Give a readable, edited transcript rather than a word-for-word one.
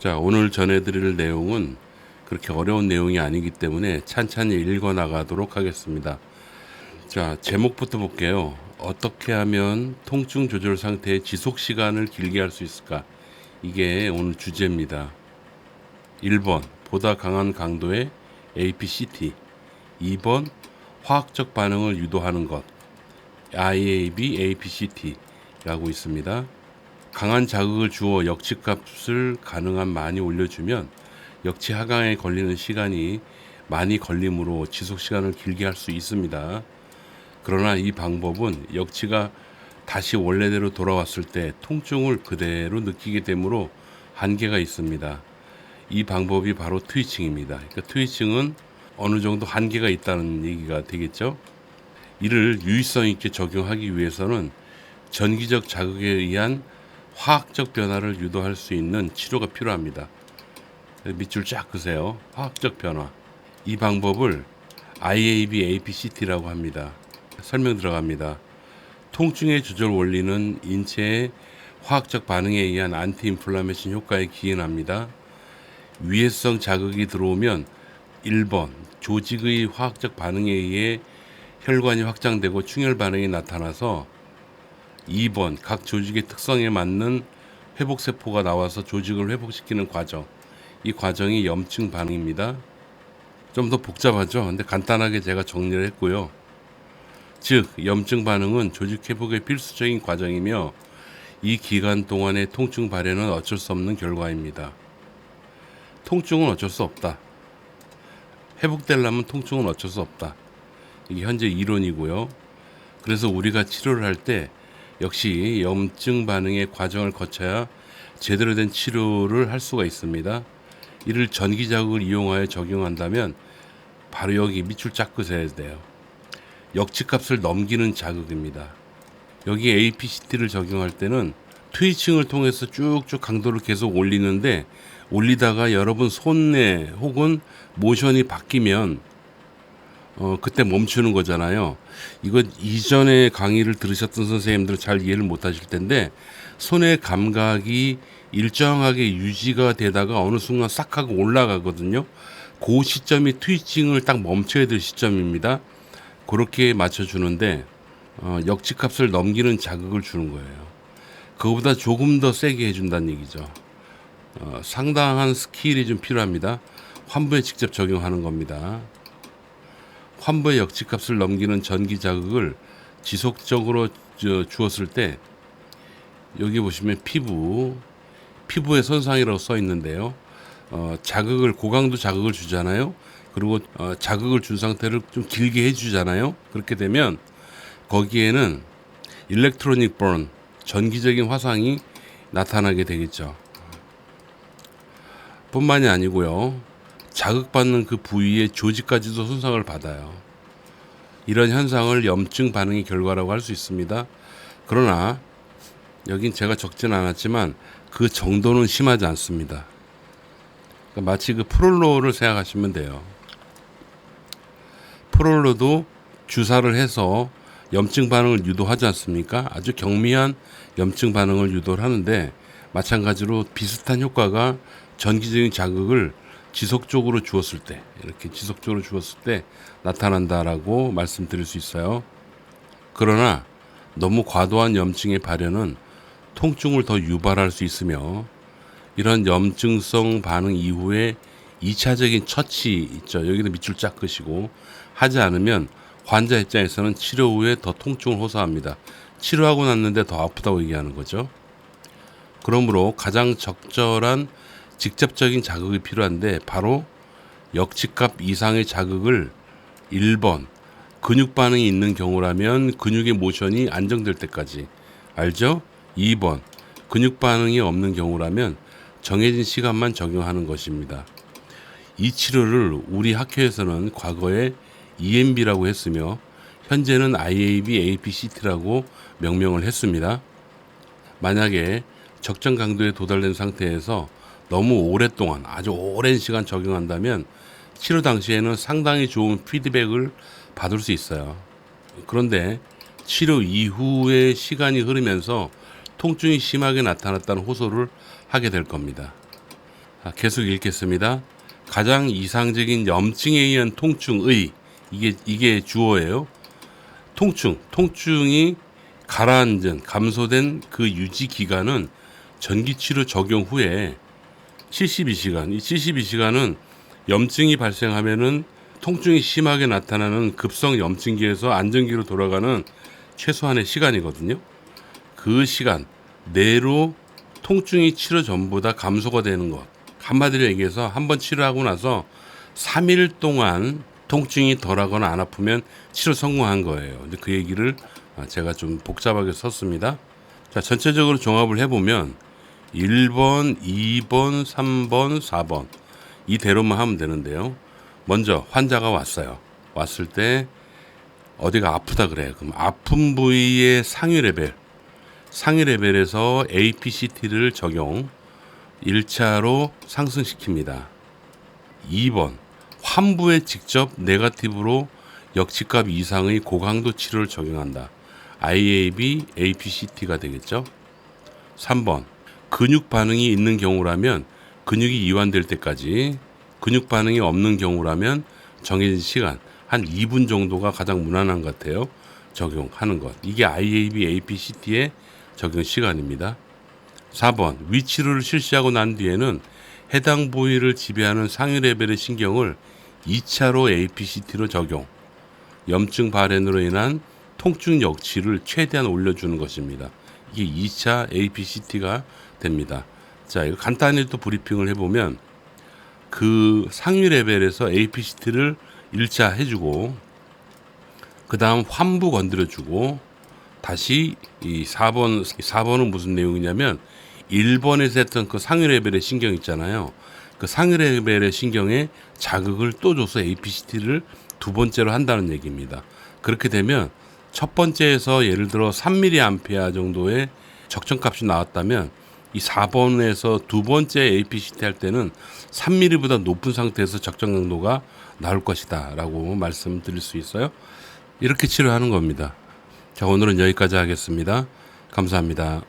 자, 오늘 전해드릴 내용은 그렇게 어려운 내용이 아니기 때문에 찬찬히 읽어 나가도록 하겠습니다. 자, 제목부터 볼게요. 어떻게 하면 통증 조절 상태의 지속 시간을 길게 할 수 있을까? 이게 오늘 주제입니다. 1번, 보다 강한 강도의 APCT. 2번, 화학적 반응을 유도하는 것. IAB, APCT라고 있습니다. 강한 자극을 주어 역치값을 가능한 많이 올려주면 역치 하강에 걸리는 시간이 많이 걸리므로 지속 시간을 길게 할 수 있습니다. 그러나 이 방법은 역치가 다시 원래대로 돌아왔을 때 통증을 그대로 느끼게 되므로 한계가 있습니다. 이 방법이 바로 트위칭입니다. 그러니까 트위칭은 어느 정도 한계가 있다는 얘기가 되겠죠. 이를 유의성 있게 적용하기 위해서는 전기적 자극에 의한 화학적 변화를 유도할 수 있는 치료가 필요합니다. 밑줄 쫙 그세요. 화학적 변화. 이 방법을 IAB, APCT라고 합니다. 설명 들어갑니다. 통증의 조절 원리는 인체의 화학적 반응에 의한 안티인플라메이션 효과에 기인합니다. 위해성 자극이 들어오면 1번 조직의 화학적 반응에 의해 혈관이 확장되고 충혈 반응이 나타나서 2번 각 조직의 특성에 맞는 회복세포가 나와서 조직을 회복시키는 과정. 이 과정이 염증 반응입니다. 좀 더 복잡하죠. 근데 간단하게 제가 정리를 했고요. 즉 염증 반응은 조직 회복의 필수적인 과정이며 이 기간 동안의 통증 발현은 어쩔 수 없는 결과입니다. 통증은 어쩔 수 없다. 회복되려면 통증은 어쩔 수 없다. 이게 현재 이론이고요. 그래서 우리가 치료를 할 때 역시 염증 반응의 과정을 거쳐야 제대로 된 치료를 할 수가 있습니다. 이를 전기 자극을 이용하여 적용한다면 바로 여기 밑줄 쫙 그어야 돼요. 역치값을 넘기는 자극입니다. 여기 APCT를 적용할 때는 트위칭을 통해서 쭉쭉 강도를 계속 올리는데 올리다가 여러분 손에 혹은 모션이 바뀌면 그때 멈추는 거잖아요. 이거 이전에 강의를 들으셨던 선생님들은 잘 이해를 못 하실 텐데 손의 감각이 일정하게 유지가 되다가 어느 순간 싹 하고 올라가거든요. 그 시점이 트위칭을 딱 멈춰야 될 시점입니다. 그렇게 맞춰주는데 역치값을 넘기는 자극을 주는 거예요. 그거보다 조금 더 세게 해준다는 얘기죠. 상당한 스킬이 좀 필요합니다. 환부에 직접 적용하는 겁니다. 환부의 역치값을 넘기는 전기 자극을 지속적으로 주었을 때 여기 보시면 피부의 손상이라고 써 있는데요. 자극을 고강도 자극을 주잖아요. 그리고 자극을 준 상태를 좀 길게 해주잖아요. 그렇게 되면 거기에는 일렉트로닉 번, 전기적인 화상이 나타나게 되겠죠. 뿐만이 아니고요. 자극받는 그 부위의 조직까지도 손상을 받아요. 이런 현상을 염증 반응의 결과라고 할 수 있습니다. 그러나 여긴 제가 적진 않았지만 그 정도는 심하지 않습니다. 그러니까 마치 그 프롤로를 생각하시면 돼요. 프롤로도 주사를 해서 염증 반응을 유도하지 않습니까? 아주 경미한 염증 반응을 유도를 하는데 마찬가지로 비슷한 효과가 전기적인 자극을 지속적으로 주었을 때, 이렇게 지속적으로 주었을 때 나타난다라고 말씀드릴 수 있어요. 그러나 너무 과도한 염증의 발현은 통증을 더 유발할 수 있으며 이런 염증성 반응 이후에 2차적인 처치 있죠. 여기도 밑줄 쫙 그시고 하지 않으면 환자 입장에서는 치료 후에 더 통증을 호소합니다. 치료하고 났는데 더 아프다고 얘기하는 거죠. 그러므로 가장 적절한 직접적인 자극이 필요한데 바로 역치값 이상의 자극을 1번 근육 반응이 있는 경우라면 근육의 모션이 안정될 때까지 알죠? 2번 근육 반응이 없는 경우라면 정해진 시간만 적용하는 것입니다. 이 치료를 우리 학회에서는 과거에 EMB라고 했으며 현재는 IAB, APCT라고 명명을 했습니다. 만약에 적정 강도에 도달된 상태에서 너무 오랫동안 아주 오랜 시간 적용한다면 치료 당시에는 상당히 좋은 피드백을 받을 수 있어요. 그런데 치료 이후의 시간이 흐르면서 통증이 심하게 나타났다는 호소를 하게 될 겁니다. 계속 읽겠습니다. 가장 이상적인 염증에 의한 통증의 이게 주어예요. 통증이 가라앉은 감소된 그 유지 기간은 전기치료 적용 후에 72시간. 이 72시간은 염증이 발생하면은 통증이 심하게 나타나는 급성 염증기에서 안정기로 돌아가는 최소한의 시간이거든요. 그 시간 내로 통증이 치료 전보다 감소가 되는 것. 한마디로 얘기해서 한번 치료하고 나서 3일 동안 통증이 덜하거나 안 아프면 치료 성공한 거예요. 근데 그 얘기를 제가 좀 복잡하게 썼습니다. 자, 전체적으로 종합을 해보면 1번, 2번, 3번, 4번 이대로만 하면 되는데요. 먼저 환자가 왔어요. 왔을 때 어디가 아프다 그래요. 그럼 아픈 부위의 상위 레벨에서 APCT를 적용 1차로 상승시킵니다. 2번 환부에 직접 네거티브로 역치값 이상의 고강도 치료를 적용한다. IAB, APCT가 되겠죠. 3번 근육 반응이 있는 경우라면 근육이 이완될 때까지, 근육 반응이 없는 경우라면 정해진 시간 한 2분 정도가 가장 무난한 것 같아요. 적용하는 것. 이게 IAB, APCT의 적용 시간입니다. 4번 위치료를 실시하고 난 뒤에는 해당 부위를 지배하는 상위 레벨의 신경을 2차로 APCT로 적용. 염증 발현으로 인한 통증 역치를 최대한 올려주는 것입니다. 이게 2차 APCT가 됩니다. 자, 이거 간단히 또 브리핑을 해보면 그 상위 레벨에서 APCT를 1차 해주고 그 다음 환부 건드려주고 다시 이 4번은 무슨 내용이냐면 1번에서 했던 그 상위 레벨의 신경 있잖아요. 그 상위 레벨의 신경에 자극을 또 줘서 APCT를 두 번째로 한다는 얘기입니다. 그렇게 되면 첫 번째에서 예를 들어 3mA 정도의 적정값이 나왔다면 이 4번에서 두 번째 APCT 할 때는 3mm보다 높은 상태에서 적정 강도가 나올 것이다 라고 말씀드릴 수 있어요. 이렇게 치료하는 겁니다. 자, 오늘은 여기까지 하겠습니다. 감사합니다.